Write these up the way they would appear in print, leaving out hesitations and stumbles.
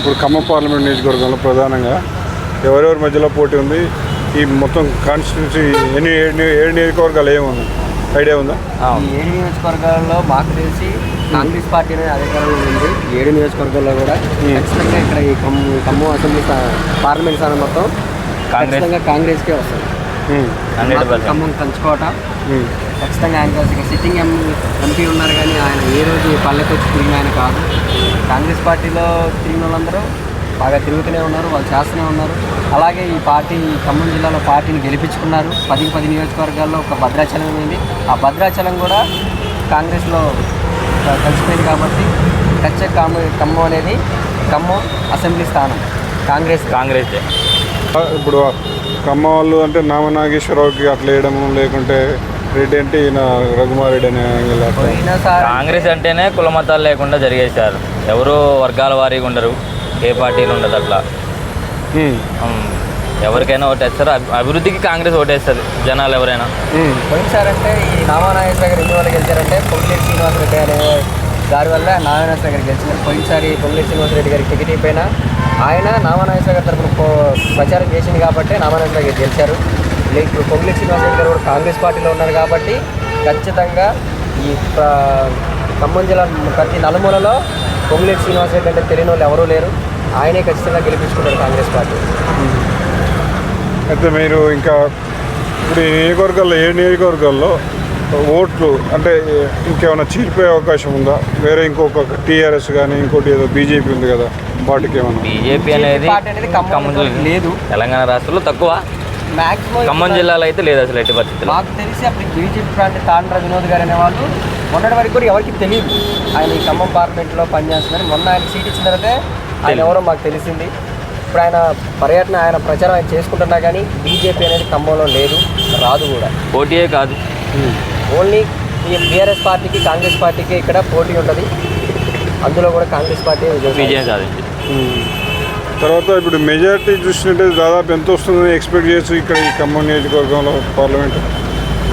ఇప్పుడు ఖమ్మం పార్లమెంట్ నియోజకవర్గంలో ప్రధానంగా ఎవరెవరి మధ్యలో పోటీ ఉంది? ఈ మొత్తం కాన్స్టిట్యూన్సీ ఏడు నియోజకవర్గాలు ఏముంది ఐడియా ఉందా? ఈ 7 నియోజకవర్గాల్లో మాకు తెలిసి కాంగ్రెస్ పార్టీ అనేది అధికారంలో ఉంది. 7 నియోజకవర్గాల్లో కూడా ఖచ్చితంగా ఇక్కడ ఈ ఖమ్మం అసెంబ్లీ పార్లమెంట్ స్థానం మొత్తం ఖచ్చితంగా కాంగ్రెస్కే వస్తుంది. ఖమ్మం కంచుకోట ఖచ్చితంగా ఆయన సిట్టింగ్ ఎంపీ ఉన్నారు, కానీ ఆయన ఏ రోజు పల్లెకి వచ్చి తిరిగిన ఆయన కాదు. కాంగ్రెస్ పార్టీలో తిరిగిన వాళ్ళందరూ బాగా తిరుగుతూనే ఉన్నారు, వాళ్ళు చేస్తూనే ఉన్నారు. అలాగే ఈ పార్టీ ఖమ్మం జిల్లాలో పార్టీని గెలిపించుకున్నారు. 10 నియోజకవర్గాల్లో ఒక భద్రాచలం ఉంది. ఆ భద్రాచలం కూడా కాంగ్రెస్లో కలిసిపోయింది కాబట్టి ఖచ్చితంగా ఖమ్మం అనేది ఖమ్మం అసెంబ్లీ స్థానం కాంగ్రెస్. ఇప్పుడు ఖమ్మం వాళ్ళు అంటే నామనాగేశ్వరరావుకి అట్లా వేయడము, లేకుంటే రెడ్డి అంటే ఈయన రఘుమారెడ్డి అనే కాంగ్రెస్ అంటేనే కుల మతాలు లేకుండా జరిగేశారు. ఎవరు వర్గాల వారీగా ఉండరు, ఏ పార్టీలు ఉండదు. అట్లా ఎవరికైనా ఓటేస్తారు. అభివృద్ధికి కాంగ్రెస్ ఓటేస్తుంది జనాలు ఎవరైనా. పోయినసారి అంటే ఈ నామనాగేశ్వర గారు ఎన్ని వాళ్ళు గెలిచారంటే పొంగులేటి శ్రీనివాసరెడ్డి అనే దారి వల్ల నామనాగేశ్వర గారు గెలిచారు. పోయినసారి పొంగులేటి శ్రీనివాసరెడ్డి గారికి టికెట్ అయిపోయినా ఆయన నామనాగేశ్వర గారి తరఫున ప్రచారం చేసింది కాబట్టి నామనాగేశ్వర గారు గెలిచారు. ఇప్పుడు పొంగులేటి శ్రీనివాసరెడ్డి గారు కూడా కాంగ్రెస్ పార్టీలో ఉన్నారు కాబట్టి ఖచ్చితంగా ఈ ఖమ్మం జిల్లా ప్రతి నలుమూలలో పొంగులేటి శ్రీనివాసరెడ్డి అంటే తెలియని వాళ్ళు ఎవరూ లేరు. ఆయనే ఖచ్చితంగా గెలిపించుకున్నారు కాంగ్రెస్ పార్టీ. అయితే మీరు ఇంకా ఇప్పుడు ఈ నియోజకవర్గాల్లో 7 నియోజకవర్గాల్లో ఓట్లు అంటే ఇంకేమైనా చీలిపోయే అవకాశం ఉందా? వేరే ఇంకొక టీఆర్ఎస్ కానీ ఇంకోటి ఏదో బీజేపీ ఉంది కదా, వాటికి ఏమన్నా? బీజేపీ అనేది ఖమ్మం లేదు, తెలంగాణ రాష్ట్రంలో తక్కువ, ఖమ్మం జిల్లాలో అయితే లేదు అసలు ఎట్టి పరిస్థితులు. మాకు తెలిసి అప్పుడు బీజేపీ ప్రాంత తాండ్ర వినోద్ గారు అనేవాళ్ళు మొన్నటి వరకు కూడా ఎవరికి తెలియదు ఆయన ఈ ఖమ్మం పార్లమెంట్లో పనిచేస్తున్నారు. మొన్న ఆయన సీట్ ఇచ్చిన తర్వాతే ఆయన ఎవరో మాకు తెలిసింది. ఇప్పుడు ఆయన పర్యటన ఆయన ప్రచారం ఆయన చేసుకుంటున్నా కానీ బీజేపీ అనేది ఖమ్మంలో లేదు, రాదు కూడా. పోటీయే కాదు, ఓన్లీ ఈ బీఆర్ఎస్ పార్టీకి కాంగ్రెస్ పార్టీకి ఇక్కడ పోటీ ఉంటుంది. అందులో కూడా కాంగ్రెస్ పార్టీ విజయం సాధించింది. తర్వాత ఇప్పుడు మెజారిటీ చూసినట్టే దాదాపు ఎంత వస్తుందని ఎక్స్పెక్ట్ చేయొచ్చు ఇక్కడ ఈ ఖమ్మం నియోజకవర్గంలో పార్లమెంట్?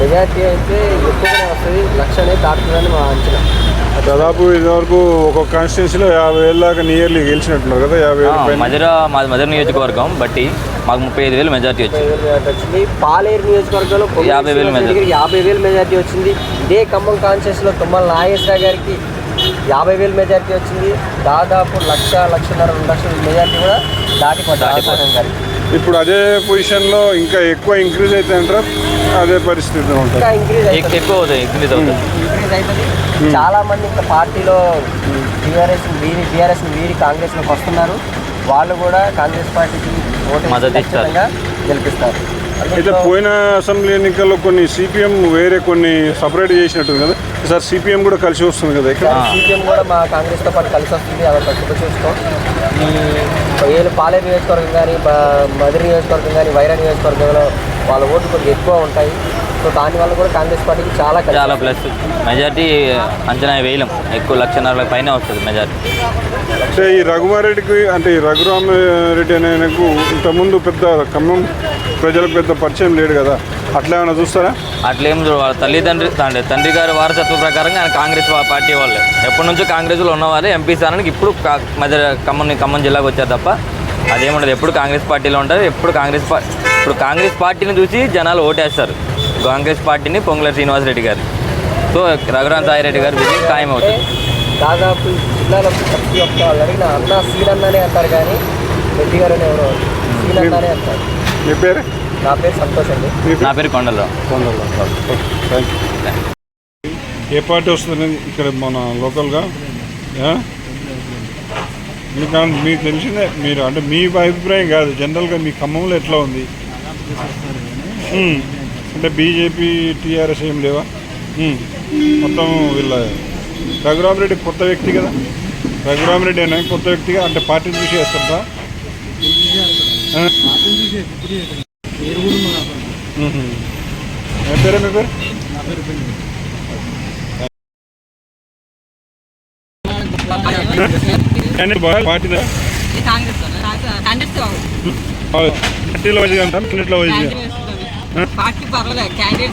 మెజారిటీ అయితే ఎక్కువగానే వస్తుంది, 1,00,000 అనేది దాటుతుందని మా అంచనా. దాదాపు ఇదివరకు ఒక్కొక్క కాన్స్టిట్యున్సీలో 50,000 దాకా నియర్లీ గెలిచినట్టున్నారు కదా. 50,000 మాది మధుర నియోజకవర్గం బట్టి మాకు 35,000 మెజార్టీ వచ్చింది. పాలేరు నియోజకవర్గంలో 50,000 మెజార్టీ వచ్చింది. ఇదే ఖమ్మం కాన్స్టిట్యున్సీలో తుమ్మల నాగేశ్వర గారికి 50,000 మెజార్టీ వచ్చింది. దాదాపు 1,00,000, 1,50,000, 2,00,000 మెజార్టీ కూడా దాటిపోతుంది గారికి. ఇప్పుడు అదే పొజిషన్లో ఇంకా ఎక్కువ ఇంక్రీజ్ అయితే అంటారా? అదే పరిస్థితి ఉంటుంది, ఎక్కువ అవుతుంది, ఇంక్రీజ్ అవుతుంది. చాలా మంది ఇంకా పార్టీలో టీఆర్ఎస్ వీరి కాంగ్రెస్లోకి వస్తున్నారు. వాళ్ళు కూడా కాంగ్రెస్ పార్టీకి ఓటు గెలిపిస్తారు. అయితే పోయిన అసెంబ్లీ ఎన్నికల్లో కొన్ని సిపిఎం వేరే కొన్ని సపరేట్ చేసినట్టుంది కదా, సార్ సిపిఎం కూడా కలిసి వస్తుంది కదా ఇక్కడ. సిపిఎం కూడా మా కాంగ్రెస్తో పాటు కలిసి వస్తుంది. అదొక శుభ చూసుకో. ఈ పాలేరు నియోజకవర్గం కానీ మధుర నియోజకవర్గం కానీ వైరా నియోజకవర్గంలో వాళ్ళ ఓట్లు కొద్దిగా ఎక్కువ ఉంటాయి. సో దానివల్ల కూడా కాంగ్రెస్ పార్టీకి చాలా ప్లస్ మెజార్టీ అంచనా వేయలేం, ఎక్కువ 1,50,000 పైన వస్తుంది మెజార్టీ. అంటే ఈ రఘుమారెడ్డికి అంటే ఈ రఘురామరెడ్డి అనే ఆయనకు ఇంతకుముందు పెద్ద ఖమ్మం ప్రజలకు పెద్ద పరిచయం లేడు కదా, అట్లా ఏమైనా చూస్తారా? అట్లేం వాళ్ళ తండ్రి గారి వారసత్వ ప్రకారంగా ఆయన కాంగ్రెస్ పార్టీ వాళ్ళే ఎప్పటి నుంచో కాంగ్రెస్లో ఉన్నవారే ఎంపీ స్థానానికి ఇప్పుడు ఖమ్మం జిల్లాకు వచ్చారు తప్ప అదేముండదు. ఎప్పుడు కాంగ్రెస్ పార్టీలో ఉంటారు. ఇప్పుడు కాంగ్రెస్ పార్టీని చూసి జనాలు ఓటేస్తారు. కాంగ్రెస్ పార్టీని పొంగులేటి శ్రీనివాసరెడ్డి గారు, సో రఘురామ సాయిరెడ్డి గారు విజయం ఖాయం అవుతుంది. దాదాపు జిల్లాలో ప్రతి ఒక్క వాళ్ళు అడిగిన అన్న సీనన్ననే అంటారు, కానీ రెడ్డి గారు ఎవరో సీనన్ననే అంటారు. మీ పేరు? నా పేరు సంతోష్ అండి. నా పేరు కొండలరావు. ఏ పార్టీ వస్తుంది ఇక్కడ మన లోకల్గా? మీకు తెలిసిందే, మీరు అంటే మీ అభిప్రాయం కాదు, జనరల్గా మీ ఖమ్మంలో ఎట్లా ఉంది? అంటే బీజేపీ టీఆర్ఎస్ ఏం లేవా? మొత్తం వీళ్ళ రఘురామరెడ్డి కొత్త వ్యక్తి కదా, రఘురామరెడ్డి అయినా కొత్త వ్యక్తిగా అంటే పార్టీని చూసి వేస్తారా? మీ పేరే? మీ పేరు? పార్టీలో వైజ్గా అంటారు, క్యాండిడేట్ల వైజ్గా క్యాండిడేట్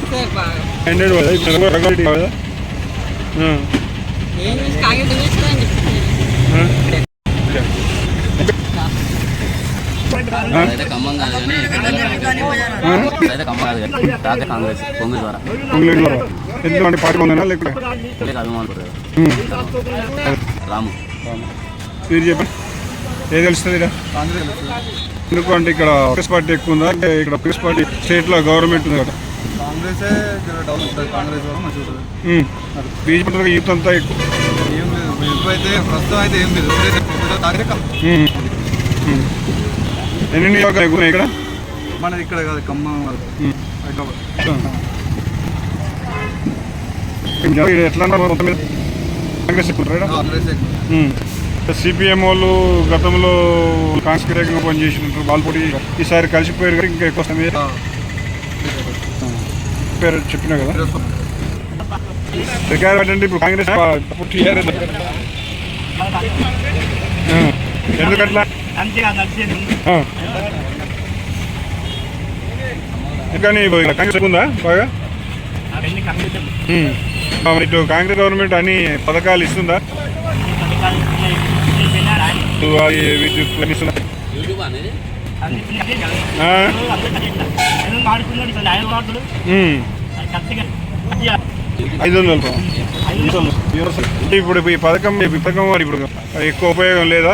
ఖమ్మం కాదు కానీ అయితే ఖమ్మం కాదు కానీ రాజ కాంగ్రెస్ పొంగు ద్వారా ఎందుకంటే పార్టీ ఉందన్నా లేకపోతే అభిమానులు రాము మీరు చెప్పండి ఏది తెలుస్తుంది ఇక్కడ ఎందుకంటే ఇక్కడ కాంగ్రెస్ పార్టీ ఎక్కువ ఉందా అంటే ఇక్కడ కాంగ్రెస్ పార్టీ స్టేట్లో గవర్నమెంట్ ఉంది కదా కాంగ్రెసే డెవలప్ ఉంటుంది. కాంగ్రెస్ వల్ల మంచిగా ఉంటుంది. బీజేపీ యూత్ అంతా ఎక్కువ ఏం లేదు ఇప్పుడైతే ప్రస్తుతం అయితే ఏం లేదు. కాంగ్రెస్ ఎన్ని నియోజకవర్గాలు ఎక్కువ ఉన్నాయి ఇక్కడ మనది ఇక్కడ కాదు ఖమ్మం హైదరాబాద్. ఎట్లా మొత్తం మీద కాంగ్రెస్ ఎక్కువ కాంగ్రెస్ సిపిఎం వాళ్ళు గతంలో కాంగ్రెస్ వ్యతిరేకంగా పనిచేసినట్టు బాల్పొడి ఈసారి కలిసిపోయారు కదా ఇంకా ఎక్కువ సమయం పేరు చెప్పినా కదా రికార్డ్ అంటే ఇప్పుడు కాంగ్రెస్ టీఆర్ఎస్ ఎందుకట్లా కానీ కాంగ్రెస్ ఉందా బాగా ఇటు కాంగ్రెస్ గవర్నమెంట్ అన్ని పథకాలు ఇస్తుందా విద్యుత్ ఇస్తుందా 500 ఇప్పుడు ఈ పథకం వాడు ఇప్పుడు ఎక్కువ ఉపయోగం లేదా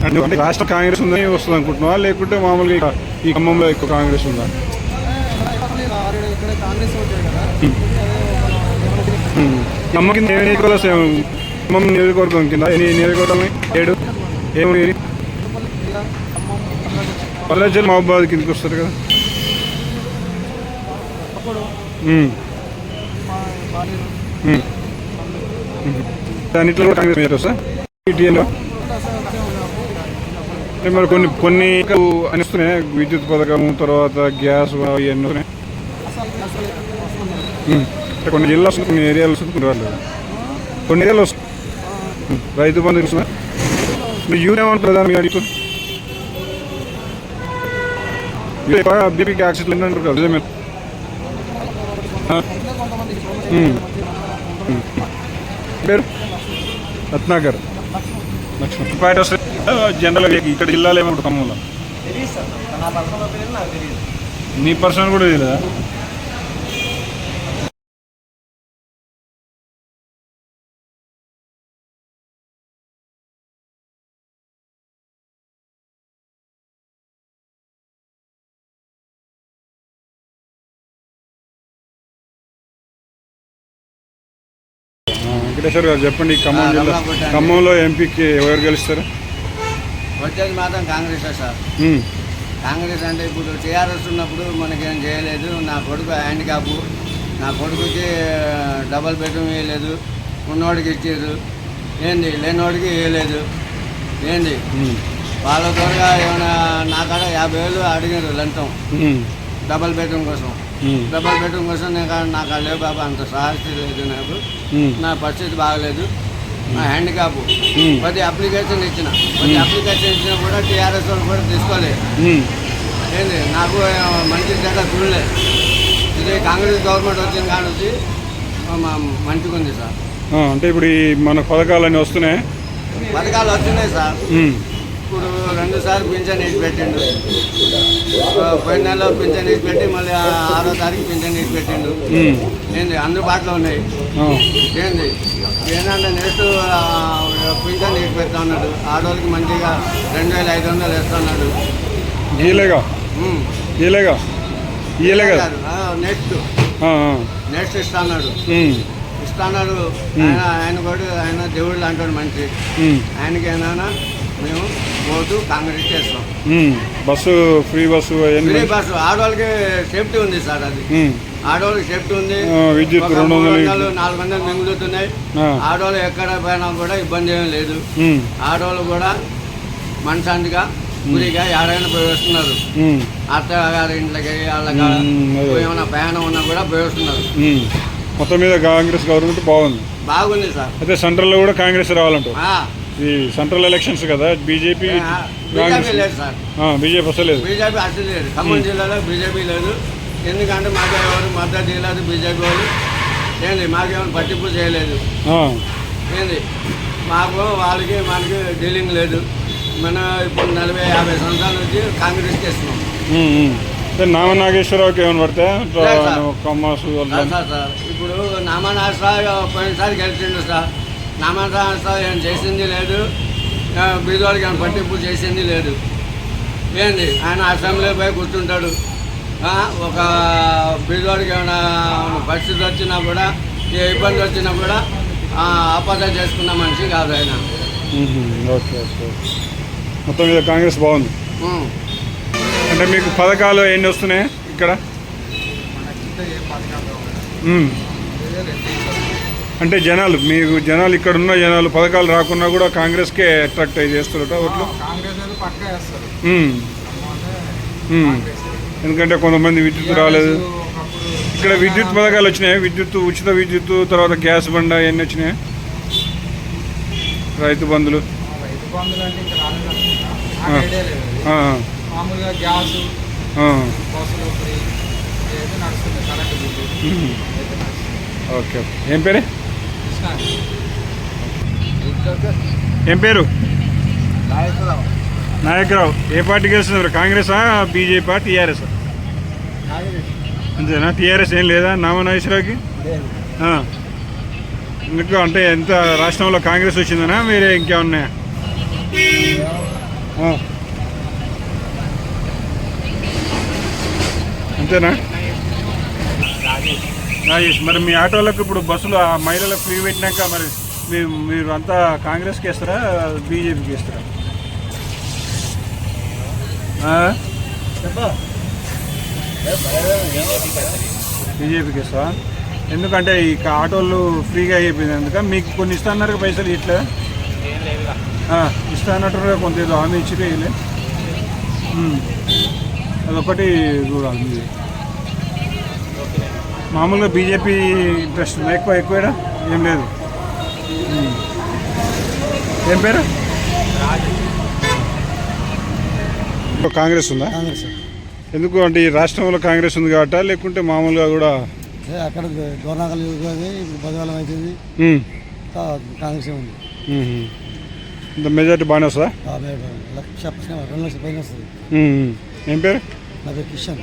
అంటే రాష్ట్ర కాంగ్రెస్ ఉందని వస్తుంది అనుకుంటున్నావా లేకుంటే మామూలుగా ఈ ఖమ్మంలో ఎక్కువ కాంగ్రెస్ ఉందా ఖమ్మం కింద ఖమ్మం నియోజకవర్గం కింద ఎన్ని నియోజకవర్గాలు 7 ఏమి పల్లెజల్ మహబాద్ కిందకి వస్తారు కదా దానిట్లో కూడా కాంగ్రెస్ మీద వస్తా ఈటీఎన్లో మరి కొన్ని అని వస్తున్నాయి విద్యుత్ పథకం తర్వాత గ్యాస్ ఇవన్నీ వస్తున్నాయి కొన్ని జిల్లా వస్తుంది కొన్ని ఏరియాలు వస్తుంది కొన్ని రాలేదు కొన్ని ఏరియాలు వస్తుంది రైతు బంధు వస్తున్నా మీరు యూరియా ప్రధాన మీ అడిగి బీపీకి యాక్సిడెంట్ అంటారు కదా నిజమే పేరు రత్నాకర్ లక్ష్మణ్ వస్తే జనరల్గా ఇక్కడ జిల్లాలో ఏమంటారు ఖమ్మంలో నీ పర్సన్ కూడా తెలియదా వెంకటేశ్వర్ గారు చెప్పండి ఖమ్మం జిల్లా ఖమ్మంలో ఎంపీకి ఎవరు గెలుస్తారు వచ్చేది మాత్రం కాంగ్రెస్ సార్ కాంగ్రెస్ అంటే ఇప్పుడు టీఆర్ఎస్ ఉన్నప్పుడు మనకేం చేయలేదు నా కొడుకు హ్యాండిక్యాప్ నా కొడుకుకి డబల్ బెడ్రూమ్ వేయలేదు ఉన్నోడికి ఇచ్చారు ఏంది లేనివాడికి వేయలేదు ఏంది వాళ్ళ త్వరగా ఏమైనా నా కాడ 50,000 అడిగారు లంచం డబల్ బెడ్రూమ్ కోసం నాకు లేవు బాబా అంత సాహసి లేదు నాకు నా పరిస్థితి బాగలేదు నా హ్యాండిక్యాప్ ప్రతి అప్లికేషన్ ఇచ్చినా కూడా టీఆర్ఎస్ వాళ్ళు కూడా తీసుకోలేదు ఏంది నాకు మంచి తేడా చూడలేదు ఇది కాంగ్రెస్ గవర్నమెంట్ వచ్చింది కానీ మంచిగా ఉంది సార్ అంటే ఇప్పుడు మన పథకాలన్నీ వస్తున్నాయి సార్ ఇప్పుడు 2 సార్లు పింఛన్ ఇచ్చి పెట్టిండు పోయిన నెలలో పింఛన్ ఇచ్చి పెట్టి మళ్ళీ 6వ తారీఖు పింఛన్ ఇచ్చి పెట్టిండు ఏంది అందుబాటులో ఉన్నాయి ఏంది ఏంటంటే నెక్స్ట్ పింఛన్ ఇచ్చి పెడతా ఉన్నాడు ఆడవాళ్ళకి మంచిగా 2,500 వేస్తున్నాడు నెక్స్ట్ ఇస్తాడు ఆయన దేవుళ్ళు అంటాడు మనిషి ఆయనకి ఏమైనా మేము ఓటు కాంగ్రెస్ చేస్తాం ఫ్రీ బస్సు ఆడవాళ్ళకి సేఫ్టీ ఉంది సార్ అది ఆడవాళ్ళకి సేఫ్టీ ఉంది విద్యుత్ 400 మిగులుతున్నాయి ఆడవాళ్ళు ఎక్కడ పోయినా కూడా ఇబ్బంది ఏం లేదు ఆడవాళ్ళు కూడా మనశాంతిగా గురిగా ఎక్కడైనా పోయి వస్తున్నారు అత్తగారి ఇంట్లోకి వాళ్ళకి ఏమైనా ప్రయాణం ఉన్నా కూడా పోయి వస్తున్నారు మొత్తం మీద కాంగ్రెస్ గవర్నమెంట్ బాగుంది సార్ అయితే సెంట్రల్ లో కూడా కాంగ్రెస్ రావాలంటారు ఈ సెంట్రల్ ఎలక్షన్స్ కదా బీజేపీ లేదు సార్ బీజేపీ అసలు లేదు ఖమ్మం జిల్లాలో బీజేపీ లేదు ఎందుకంటే మాకు ఎవరు మద్దతు చేయలేదు బీజేపీ వాళ్ళు ఏంది మాకేమైనా పట్టింపు చేయలేదు ఏంది మాకు వాళ్ళకి మనకి డీలింగ్ లేదు. మనం ఇప్పుడు 40-50 సంవత్సరాల నుంచి కాంగ్రెస్కి ఇస్తున్నాం. నామ నాగేశ్వరరావుకి ఏమైనా పడితే లేదు సార్. కమ్మాసు సార్ ఇప్పుడు నామానాశ్రావు పోయినసారి గెలిచిండు సార్. నామానాశ్రావు ఏం చేసింది లేదు, బీదవాళ్ళకి ఏమైనా పట్టింపు చేసింది లేదు. ఏంది ఆయన అసెంబ్లీ పోయి కూర్చుంటాడు. ఒక బీదవాడికి ఏమైనా పరిస్థితి వచ్చినా కూడా, ఏ ఇబ్బంది వచ్చినా కూడా ఆపద చేసుకున్న మనిషి కాదు ఆయన. Okay okay. మొత్తం మీద కాంగ్రెస్ బాగుంది. అంటే మీకు పథకాలు ఎన్ని వస్తున్నాయి ఇక్కడ? అంటే జనాలు మీకు జనాలు ఇక్కడ ఉన్న జనాలు పథకాలు రాకున్నా కూడా కాంగ్రెస్కే అట్రాక్ట్ అయ్యి చేస్తారట ఓట్లు. ఎందుకంటే కొంతమంది విద్యుత్ రాలేదు. ఇక్కడ విద్యుత్ పథకాలు వచ్చినాయి, విద్యుత్ ఉచిత విద్యుత్, తర్వాత గ్యాస్ బండ ఇవన్నీ వచ్చినాయి, రైతు బంధులు. మామూలుగా గ్యాస్ బస్సులు ఫ్రీ నడుస్తుంది, కరెంట్ బిల్లు. ఓకే. ఏం పేరే? ఏం పేరు? నాయకరావు. ఏ పార్టీకి వేస్తున్నారు? కాంగ్రెసా, బీజేపీ, టీఆర్ఎస్? అంతేనా? టీఆర్ఎస్ ఏం లేదా నామనాగేశ్వరరావుకి? ఎందుకు అంటే ఎంత రాష్ట్రంలో కాంగ్రెస్ వచ్చిందనా వేరే ఇంకేమన్నాయా? అంతేనా? రాజేష్, మరి మీ ఆటోలకు ఇప్పుడు బస్సులు మహిళలకు ఫ్రీ పెట్టినాక మరి మీరు అంతా కాంగ్రెస్కి వేస్తారా, బీజేపీకి వేస్తారా? బీజేపీకి వేస్తావా? ఎందుకంటే ఈ ఆటోలు ఫ్రీగా అయిపోయింది. అందుక మీకు కొన్ని ఇస్తా అన్నారు పైసలు, ఇట్లా ఇస్తా అన్నట్టు కొంత ఏదో హామీ ఇచ్చిపోయలే. అదొకటి చూడాలి. మీరు మామూలుగా బీజేపీ ఇంట్రెస్ట్ ఉందా? ఎక్కువేడా ఏం లేదు. ఏం పేరు? కాంగ్రెస్ ఉందా? కాంగ్రెస్. ఎందుకు అంటే ఈ రాష్ట్రంలో కాంగ్రెస్ ఉంది కాబట్టి, లేకుంటే మామూలుగా కూడా అక్కడ గవర్నర్ ఇప్పుడు బదవాలం అవుతుంది, కాంగ్రెస్ ఉంది. ఇంత మెజార్టీ బాగానే వస్తుందా? 2 లక్షల పైన వస్తుంది. ఏం పేరు? నా పేరు కిషన్.